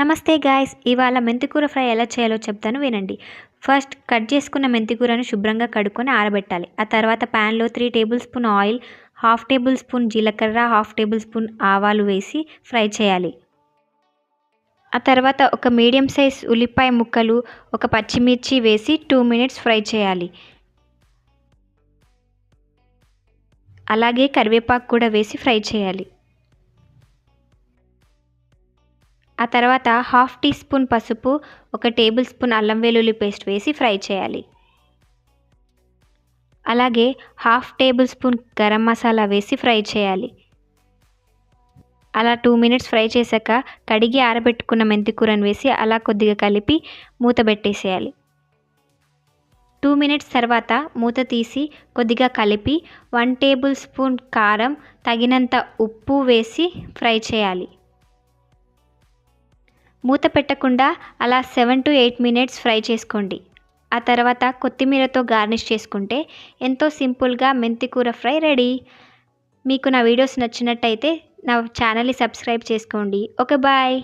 నమస్తే గాయ్స్, ఇవాళ మెంతికూర ఫ్రై ఎలా చేయాలో చెప్తాను వినండి. ఫస్ట్ కట్ చేసుకున్న మెంతికూరను శుభ్రంగా కడుక్కొని ఆరబెట్టాలి. ఆ తర్వాత ప్యాన్లో 3 table spoon oil, half table spoon జీలకర్ర, హాఫ్ టేబుల్ స్పూన్ ఆవాలు వేసి ఫ్రై చేయాలి. ఆ తర్వాత ఒక మీడియం సైజ్ ఉల్లిపాయ ముక్కలు, ఒక పచ్చిమిర్చి వేసి 2 మినిట్స్ ఫ్రై చేయాలి. అలాగే కరివేపాకు కూడా వేసి ఫ్రై చేయాలి. ఆ తర్వాత హాఫ్ టీ స్పూన్ పసుపు, ఒక టేబుల్ స్పూన్ అల్లం వెల్లుల్లి పేస్ట్ వేసి ఫ్రై చేయాలి. అలాగే half table spoon garam masala వేసి ఫ్రై చేయాలి. అలా 2 మినిట్స్ ఫ్రై చేశాక కడిగి ఆరబెట్టుకున్న మెంతికూరను వేసి అలా కొద్దిగా కలిపి మూత పెట్టేసేయాలి. 2 మినిట్స్ తర్వాత మూత తీసి కొద్దిగా కలిపి 1 టేబుల్ స్పూన్ కారం, తగినంత ఉప్పు వేసి ఫ్రై చేయాలి. మూత పెట్టకుండా అలా 7 to 8 మినిట్స్ ఫ్రై చేసుకోండి. ఆ తర్వాత కొత్తిమీరతో గార్నిష్ చేసుకుంటే ఎంతో సింపుల్గా మెంతికూర ఫ్రై రెడీ. మీకు నా వీడియోస్ నచ్చినట్టయితే నా ఛానల్ని సబ్స్క్రైబ్ చేసుకోండి. Okay, bye.